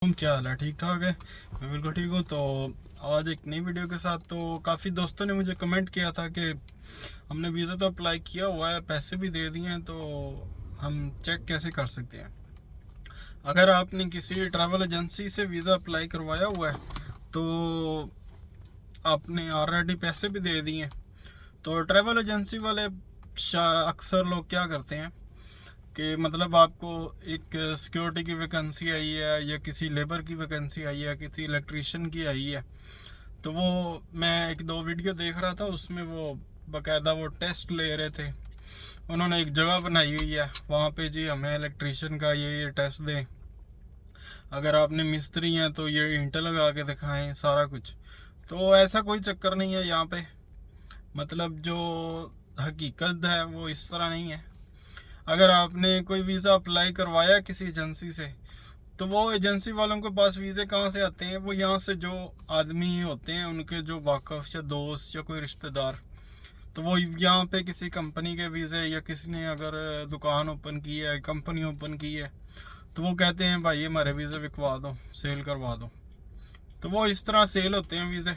तुम क्या हाल है? ठीक ठाक है। मैं बिल्कुल ठीक हूँ। तो आज एक नई वीडियो के साथ। तो काफ़ी दोस्तों ने मुझे कमेंट किया था कि हमने वीज़ा तो अप्लाई किया हुआ है, पैसे भी दे दिए हैं, तो हम चेक कैसे कर सकते हैं। अगर आपने किसी ट्रैवल एजेंसी से वीज़ा अप्लाई करवाया हुआ है तो आपने ऑलरेडी पैसे भी दे दिए हैं। तो ट्रैवल एजेंसी वाले अक्सर लोग क्या करते हैं कि मतलब आपको एक सिक्योरिटी की वैकेंसी आई है या किसी लेबर की वैकेंसी आई है, किसी इलेक्ट्रिशियन की आई है, तो वो मैं एक दो वीडियो देख रहा था, उसमें वो बकायदा वो टेस्ट ले रहे थे। उन्होंने एक जगह बनाई हुई है वहाँ पे, जी हमें इलेक्ट्रिशियन का ये टेस्ट दें, अगर आपने मिस्त्री हैं तो ये ईंटें लगा के दिखाएं, सारा कुछ। तो ऐसा कोई चक्कर नहीं है यहाँ पे। मतलब जो हकीकत है वो इस तरह नहीं है। अगर आपने कोई वीज़ा अप्लाई करवाया किसी एजेंसी से, तो वो एजेंसी वालों के पास वीज़े कहाँ से आते हैं? वो यहाँ से जो आदमी होते हैं, उनके जो वाकफ़ या दोस्त या कोई रिश्तेदार, तो वो यहाँ पे किसी कंपनी के वीज़े, या किसी ने अगर दुकान ओपन की है, कंपनी ओपन की है, तो वो कहते हैं भाई हमारे वीज़े बिकवा दो, सेल करवा दो। तो वो इस तरह सेल होते हैं वीज़े।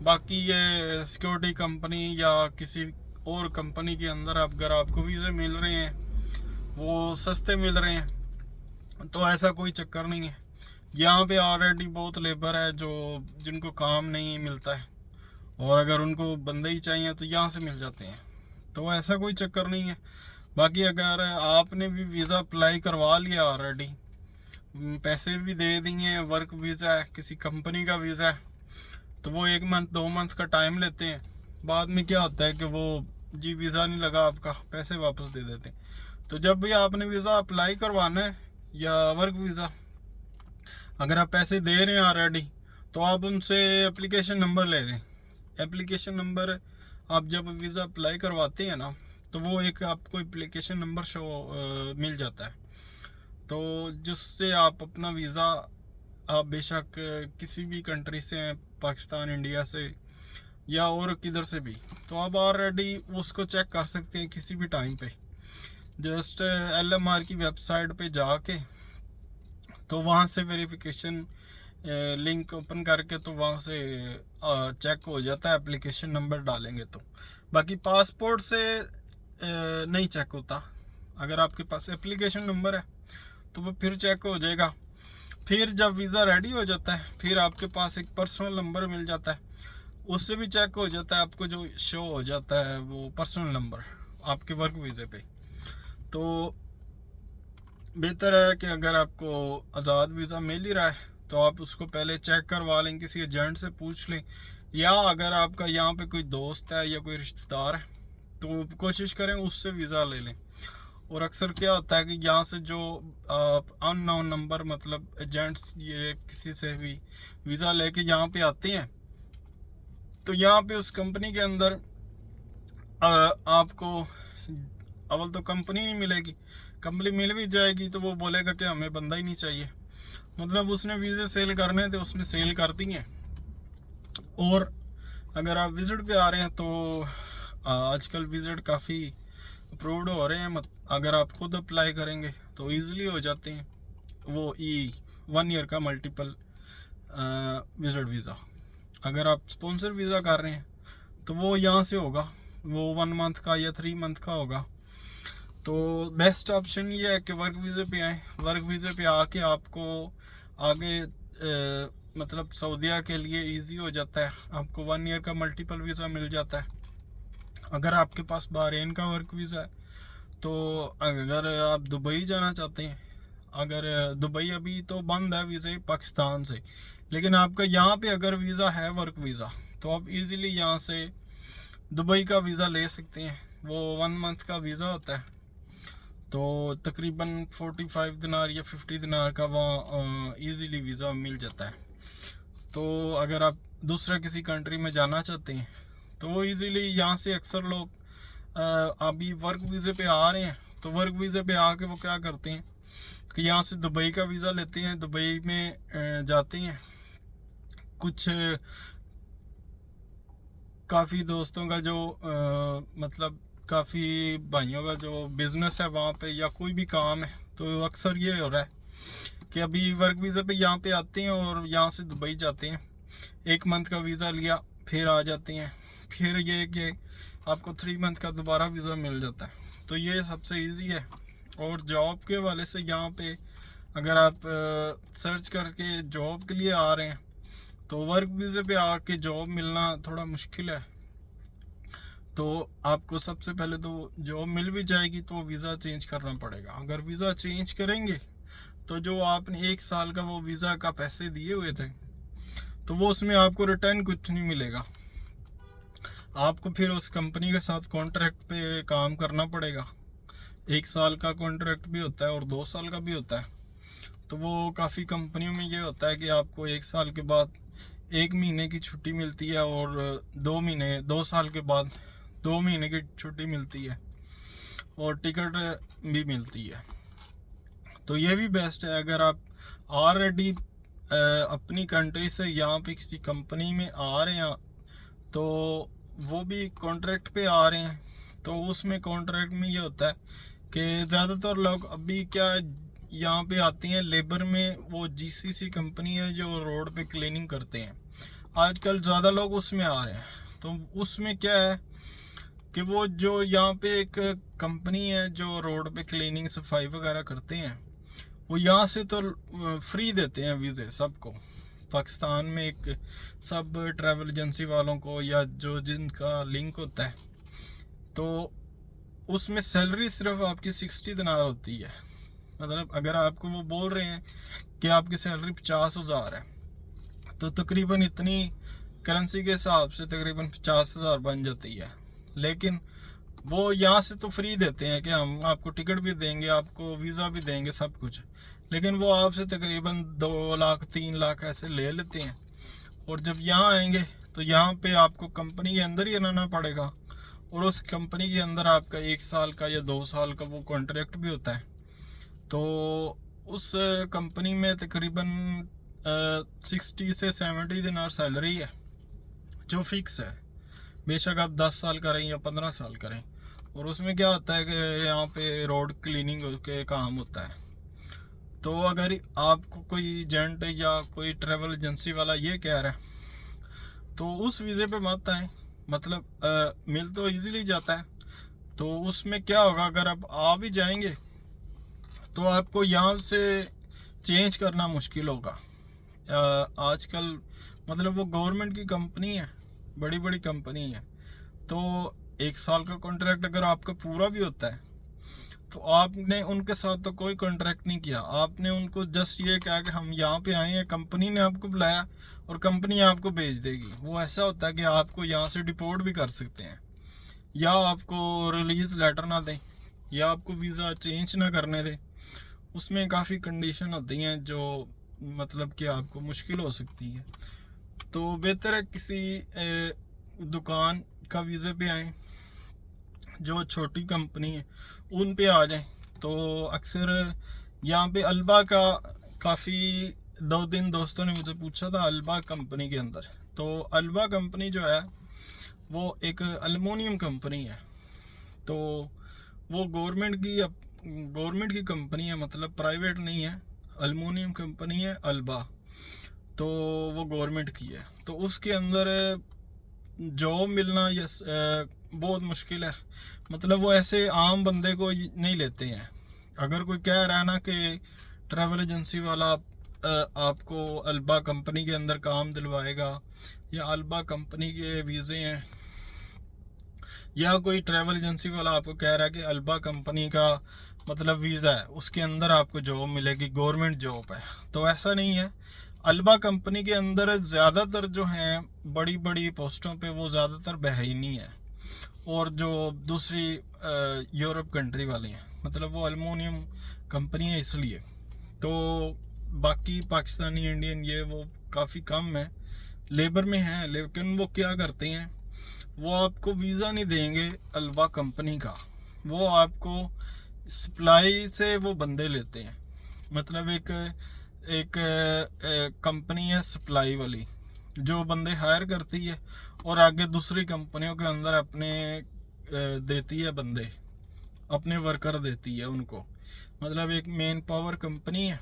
बाकी ये सिक्योरिटी कंपनी या किसी और कंपनी के अंदर अगर आपको वीज़े मिल रहे हैं, वो सस्ते मिल रहे हैं, तो ऐसा कोई चक्कर नहीं है। यहाँ पे ऑलरेडी बहुत लेबर है जो जिनको काम नहीं मिलता है, और अगर उनको बंदे ही चाहिए तो यहाँ से मिल जाते हैं। तो ऐसा कोई चक्कर नहीं है। बाकी अगर आपने भी वीज़ा अप्लाई करवा लिया ऑलरेडी, पैसे भी दे दिए, वर्क वीज़ा है, किसी कंपनी का वीज़ा है, तो वो 1 मंथ 2 मंथ का टाइम लेते हैं। बाद में क्या होता है कि वो जी वीज़ा नहीं लगा आपका, पैसे वापस दे देते हैं। तो जब भी आपने वीज़ा अप्लाई करवाना है या वर्क वीज़ा, अगर आप पैसे दे रहे हैं ऑलरेडी, तो आप उनसे एप्लीकेशन नंबर ले लें। एप्लीकेशन नंबर आप जब वीज़ा अप्लाई करवाते हैं ना, तो वो एक आपको एप्लीकेशन नंबर मिल जाता है। तो जिससे आप अपना वीज़ा, आप बेशक किसी भी कंट्री से हैं, पाकिस्तान, इंडिया से या और किधर से भी, तो आप ऑलरेडी उसको चेक कर सकते हैं किसी भी टाइम पे। जस्ट LMR की वेबसाइट पे जाके, तो वहाँ से वेरिफिकेशन लिंक ओपन करके, तो वहाँ से चेक हो जाता है, एप्लीकेशन नंबर डालेंगे तो। बाकी पासपोर्ट से नहीं चेक होता। अगर आपके पास एप्लीकेशन नंबर है तो वो फिर चेक हो जाएगा। फिर जब वीज़ा रेडी हो जाता है, फिर आपके पास एक पर्सनल नंबर मिल जाता है, उससे भी चेक हो जाता है। आपको जो शो हो जाता है वो पर्सनल नंबर आपके वर्क वीज़े पे। तो बेहतर है कि अगर आपको आज़ाद वीज़ा मिल ही रहा है, तो आप उसको पहले चेक करवा लें, किसी एजेंट से पूछ लें, या अगर आपका यहाँ पे कोई दोस्त है या कोई रिश्तेदार है, तो कोशिश करें उससे वीज़ा ले लें। और अक्सर क्या होता है कि यहाँ से जो अननोन नंबर, मतलब एजेंट्स ये किसी से भी वीज़ा लेके यहाँ पे आते हैं, तो यहाँ पे उस कंपनी के अंदर आपको अव्वल तो कंपनी नहीं मिलेगी। कंपनी मिल भी जाएगी तो वो बोलेगा कि हमें बंदा ही नहीं चाहिए। मतलब उसने वीज़े सेल करने थे, उसने सेल कर दिए। और अगर आप विज़िट पे आ रहे हैं तो आजकल विज़िट काफ़ी अप्रूव्ड हो रहे हैं। अगर आप खुद अप्लाई करेंगे तो ईज़िली हो जाते हैं वो 1 ईयर का मल्टीपल विज़िट वीज़ा। अगर आप स्पॉन्सर वीज़ा कर रहे हैं तो वो यहाँ से होगा, वो 1 मंथ का या 3 मंथ का होगा। तो बेस्ट ऑप्शन ये है कि वर्क वीज़े पे आए। वर्क वीज़े पे आके आपको आगे मतलब सऊदीया के लिए इजी हो जाता है। आपको 1 ईयर का मल्टीपल वीज़ा मिल जाता है। अगर आपके पास बहरीन का वर्क वीज़ा है, तो अगर आप दुबई जाना चाहते हैं, अगर दुबई अभी तो बंद है वीज़े पाकिस्तान से, लेकिन आपका यहाँ पे अगर वीज़ा है वर्क वीज़ा, तो आप इजीली यहाँ से दुबई का वीज़ा ले सकते हैं। वो 1 मंथ का वीज़ा होता है, तो तकरीबन 45 दिनार या 50 दिनार का वहाँ ईज़िली वीज़ा मिल जाता है। तो अगर आप दूसरा किसी कंट्री में जाना चाहते हैं, तो वो इजीली यहाँ से अक्सर लोग अभी वर्क वीज़े पे आ रहे हैं, तो वर्क वीज़े पे आके वो क्या करते हैं कि यहाँ से दुबई का वीज़ा लेते हैं, दुबई में जाते हैं। कुछ काफ़ी दोस्तों का जो मतलब काफ़ी भाइयों का जो बिज़नेस है वहाँ पे, या कोई भी काम है, तो अक्सर ये हो रहा है कि अभी वर्क वीज़ा पे यहाँ पे आते हैं और यहाँ से दुबई जाते हैं, 1 मंथ का वीज़ा लिया, फिर आ जाते हैं, फिर ये कि आपको 3 मंथ का दोबारा वीज़ा मिल जाता है। तो ये सबसे इजी है। और जॉब के वाले से यहाँ पे अगर आप सर्च करके जॉब के लिए आ रहे हैं तो वर्क वीज़े पे आके जॉब मिलना थोड़ा मुश्किल है। तो आपको सबसे पहले तो जॉब मिल भी जाएगी तो वीज़ा चेंज करना पड़ेगा। अगर वीज़ा चेंज करेंगे तो जो आपने 1 साल का वो वीज़ा का पैसे दिए हुए थे तो वो उसमें आपको रिटर्न कुछ नहीं मिलेगा। आपको फिर उस कंपनी के साथ कॉन्ट्रैक्ट पे काम करना पड़ेगा। 1 साल का कॉन्ट्रैक्ट भी होता है और 2 साल का भी होता है। तो वो काफ़ी कंपनियों में ये होता है कि आपको 1 साल के बाद 1 महीने की छुट्टी मिलती है और 2 साल के बाद 2 महीने की छुट्टी मिलती है और टिकट भी मिलती है। तो ये भी बेस्ट है। अगर आप ऑलरेडी अपनी कंट्री से यहाँ पे किसी कंपनी में आ रहे हैं तो वो भी कॉन्ट्रैक्ट पे आ रहे हैं, तो उसमें कॉन्ट्रैक्ट में ये होता है कि ज़्यादातर लोग अभी क्या यहाँ पे आते हैं लेबर में, वो जीसीसी कंपनी है जो रोड पे क्लीनिंग करते हैं, आजकल ज़्यादा लोग उसमें आ रहे हैं। तो उसमें क्या है कि वो जो यहाँ पे एक कंपनी है जो रोड पे क्लीनिंग सफाई वगैरह करते हैं, वो यहाँ से तो फ्री देते हैं वीज़े सबको। पाकिस्तान में एक सब ट्रैवल एजेंसी वालों को या जो जिनका लिंक होता है, तो उसमें सैलरी सिर्फ आपकी 60 दिनार होती है। मतलब अगर आपको वो बोल रहे हैं कि आपकी सैलरी 50,000 है तो तकरीबन इतनी करेंसी के हिसाब से तकरीबन 50,000 बन जाती है। लेकिन वो यहाँ से तो फ्री देते हैं कि हम आपको टिकट भी देंगे, आपको वीज़ा भी देंगे, सब कुछ, लेकिन वो आपसे तकरीबन 2 लाख 3 लाख ऐसे ले लेते हैं। और जब यहाँ आएंगे तो यहाँ पे आपको कंपनी के अंदर ही रहना पड़ेगा और उस कंपनी के अंदर आपका 1 साल का या 2 साल का वो कॉन्ट्रैक्ट भी होता है। तो उस कंपनी में तकरीबन 60 से 70 दिनार सैलरी है जो फिक्स है, बेशक आप 10 साल करें या 15 साल करें। और उसमें क्या होता है कि यहाँ पे रोड क्लीनिंग के काम होता है। तो अगर आपको कोई एजेंट या कोई ट्रैवल एजेंसी वाला ये कह रहा है तो उस वीज़े पे मत आए, मतलब मिल तो इजीली जाता है। तो उसमें क्या होगा, अगर आप आ भी जाएंगे तो आपको यहाँ से चेंज करना मुश्किल होगा। आजकल मतलब वो गवर्नमेंट की कंपनी है, बड़ी बड़ी कंपनी है, तो 1 साल का कॉन्ट्रैक्ट अगर आपका पूरा भी होता है तो आपने उनके साथ तो कोई कॉन्ट्रैक्ट नहीं किया, आपने उनको जस्ट ये कहा कि हम यहाँ पे आए हैं, कंपनी ने आपको बुलाया और कंपनी आपको भेज देगी। वो ऐसा होता है कि आपको यहाँ से डिपोर्ट भी कर सकते हैं, या आपको रिलीज लेटर ना दें, या आपको वीज़ा चेंज ना करने दें। उसमें काफ़ी कंडीशन होती हैं जो मतलब कि आपको मुश्किल हो सकती है। तो बेहतर है किसी दुकान का वीज़े पे आएँ, जो छोटी कंपनी है उन पे आ जाएं। तो अक्सर यहाँ पे अल्बा का काफ़ी 2 दिन दोस्तों ने मुझे पूछा था अल्बा कंपनी के अंदर। तो अल्बा कंपनी जो है वो एक एल्युमिनियम कंपनी है, तो वो गवर्नमेंट की कंपनी है, मतलब प्राइवेट नहीं है, एल्युमिनियम कंपनी है अल्बा, तो वो गवर्नमेंट की है। तो उसके अंदर जॉब मिलना बहुत मुश्किल है, मतलब वो ऐसे आम बंदे को नहीं लेते हैं। अगर कोई कह रहा है ना कि ट्रैवल एजेंसी वाला आपको अल्बा कंपनी के अंदर काम दिलवाएगा, या अल्बा कंपनी के वीज़े हैं, या कोई ट्रैवल एजेंसी वाला आपको कह रहा है कि अल्बा कंपनी का मतलब वीज़ा है, उसके अंदर आपको जॉब मिलेगी, गवर्नमेंट जॉब है, तो ऐसा नहीं है। अल्बा कंपनी के अंदर ज़्यादातर जो हैं बड़ी बड़ी पोस्टों पे वो ज़्यादातर बहरीनी है, और जो दूसरी यूरोप कंट्री वाली हैं, मतलब वो एल्युमिनियम कंपनी है इसलिए। तो बाकी पाकिस्तानी इंडियन ये वो काफ़ी कम है, लेबर में है, लेकिन वो क्या करते हैं, वो आपको वीज़ा नहीं देंगे अल्बा कंपनी का, वो आपको सप्लाई से वो बंदे लेते हैं। मतलब एक कंपनी है सप्लाई वाली जो बंदे हायर करती है और आगे दूसरी कंपनियों के अंदर अपने देती है, बंदे अपने वर्कर देती है उनको। मतलब एक मेन पावर कंपनी है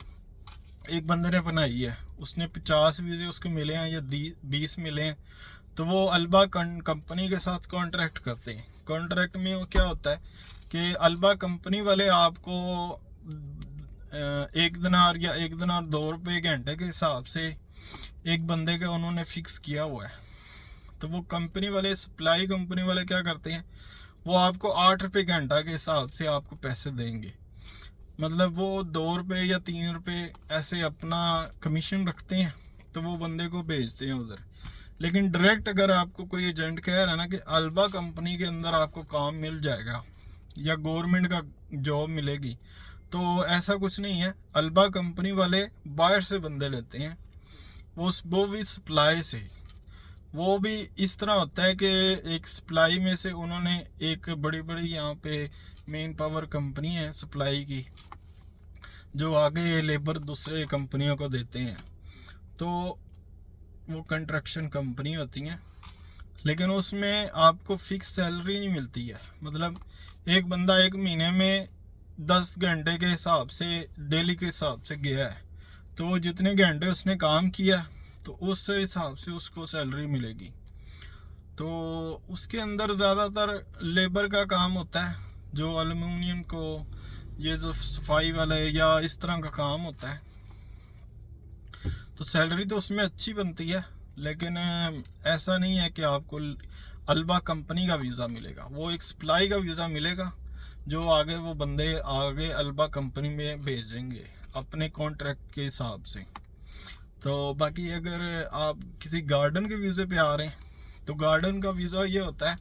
एक बंदे ने बनाई है, उसने 50 वीज़े उसको मिले हैं या 20 मिले हैं, तो वो अल्बा कंपनी के साथ कॉन्ट्रैक्ट करते हैं। कॉन्ट्रैक्ट में वो क्या होता है कि अल्बा कंपनी वाले आपको 1 दिनार या 1 दिनार 2 रुपये घंटे के हिसाब से एक बंदे का उन्होंने फिक्स किया हुआ है। तो वो कंपनी वाले, सप्लाई कंपनी वाले क्या करते हैं, वो आपको 8 रुपये घंटा के हिसाब से आपको पैसे देंगे। मतलब वो 2 रुपये या 3 रुपये ऐसे अपना कमीशन रखते हैं, तो वो बंदे को भेजते हैं उधर। लेकिन डायरेक्ट अगर आपको कोई एजेंट कह रहा है ना कि अल्बा कंपनी के अंदर आपको काम मिल जाएगा या गवर्नमेंट का जॉब मिलेगी, तो ऐसा कुछ नहीं है। अल्बा कंपनी वाले बाहर से बंदे लेते हैं, वो भी सप्लाई से। वो भी इस तरह होता है कि एक सप्लाई में से उन्होंने एक बड़ी बड़ी यहाँ पे मेन पावर कंपनी है सप्लाई की, जो आगे लेबर दूसरे कंपनियों को देते हैं, तो वो कंस्ट्रक्शन कंपनी होती हैं। लेकिन उसमें आपको फिक्स सैलरी नहीं मिलती है। मतलब एक बंदा 1 महीने में 10 घंटे के हिसाब से, डेली के हिसाब से गया है, तो वो जितने घंटे उसने काम किया तो उस हिसाब से उसको सैलरी मिलेगी। तो उसके अंदर ज़्यादातर लेबर का काम होता है, जो एल्युमिनियम को, ये जो सफाई वाला है या इस तरह का काम होता है। तो सैलरी तो उसमें अच्छी बनती है, लेकिन ऐसा नहीं है कि आपको अल्बा कंपनी का वीज़ा मिलेगा। वो एक सप्लाई का वीज़ा मिलेगा, जो आगे वो बंदे आगे अल्बा कंपनी में भेजेंगे अपने कॉन्ट्रैक्ट के हिसाब से। तो बाकी अगर आप किसी गार्डन के वीज़े पे आ रहे हैं, तो गार्डन का वीज़ा ये होता है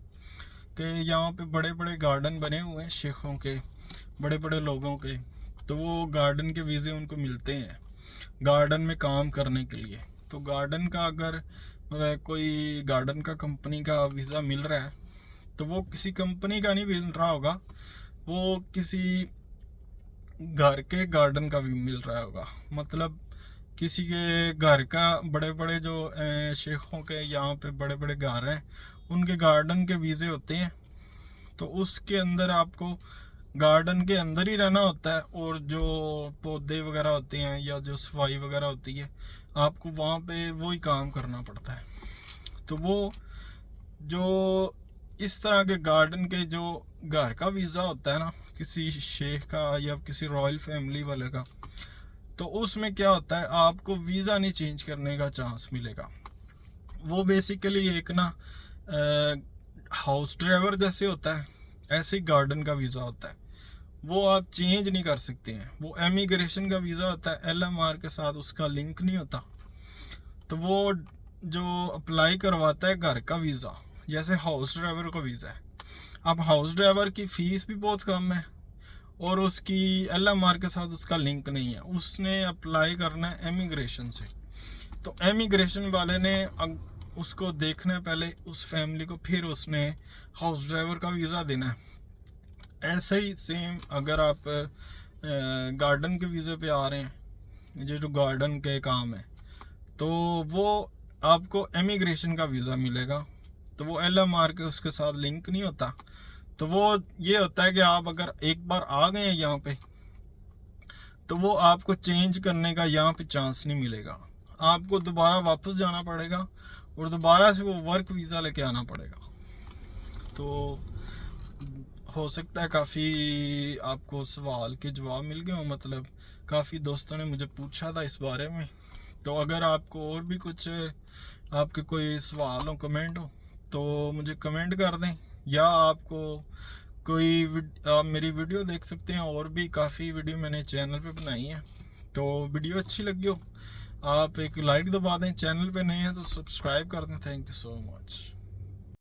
कि यहाँ पे बड़े बड़े गार्डन बने हुए हैं शेखों के, बड़े बड़े लोगों के, तो वो गार्डन के वीज़े उनको मिलते हैं गार्डन में काम करने के लिए। तो गार्डन का अगर कोई गार्डन का कंपनी का वीज़ा मिल रहा है, तो वो किसी कंपनी का नहीं मिल रहा होगा, वो किसी घर के गार्डन का भी मिल रहा होगा। मतलब किसी के घर का, बड़े बड़े जो शेखों के यहाँ पे बड़े बड़े घर हैं, उनके गार्डन के वीज़े होते हैं। तो उसके अंदर आपको गार्डन के अंदर ही रहना होता है, और जो पौधे वगैरह होते हैं या जो सफाई वगैरह होती है, आपको वहाँ पे वही काम करना पड़ता है। तो वो जो इस तरह के गार्डन के जो घर का वीज़ा होता है ना, किसी शेख का या किसी रॉयल फैमिली वाले का, तो उसमें क्या होता है, आपको वीज़ा नहीं चेंज करने का चांस मिलेगा। वो बेसिकली एक ना हाउस ड्राइवर जैसे होता है, ऐसे ही गार्डन का वीज़ा होता है, वो आप चेंज नहीं कर सकते हैं। वो एमिग्रेशन का वीज़ा होता है, LMR के साथ उसका लिंक नहीं होता। तो वो जो अप्लाई करवाता है घर का वीज़ा, जैसे हाउस ड्राइवर का वीज़ा है। अब हाउस ड्राइवर की फ़ीस भी बहुत कम है, और उसकी LMR के साथ उसका लिंक नहीं है। उसने अप्लाई करना है एमिग्रेशन से, तो एमिग्रेशन वाले ने उसको देखना है पहले उस फैमिली को, फिर उसने हाउस ड्राइवर का वीज़ा देना है। ऐसे ही सेम अगर आप गार्डन के वीज़े पे आ रहे हैं, जो गार्डन के काम है, तो वो आपको एमिग्रेशन का वीज़ा मिलेगा। तो वो LMR के उसके साथ लिंक नहीं होता। तो वो ये होता है कि आप अगर एक बार आ गए हैं यहाँ पे, तो वो आपको चेंज करने का यहाँ पे चांस नहीं मिलेगा। आपको दोबारा वापस जाना पड़ेगा और दोबारा से वो वर्क वीज़ा लेके आना पड़ेगा। तो हो सकता है काफ़ी आपको सवाल के जवाब मिल गए हो। मतलब काफ़ी दोस्तों ने मुझे पूछा था इस बारे में। तो अगर आपको और भी कुछ, आपके कोई सवाल हो, कमेंट हो, तो मुझे कमेंट कर दें, या आपको कोई आप मेरी वीडियो देख सकते हैं। और भी काफ़ी वीडियो मैंने चैनल पे बनाई है। तो वीडियो अच्छी लगी हो, आप एक लाइक दबा दें। चैनल पे नए हैं तो सब्सक्राइब कर दें। Thank you so much.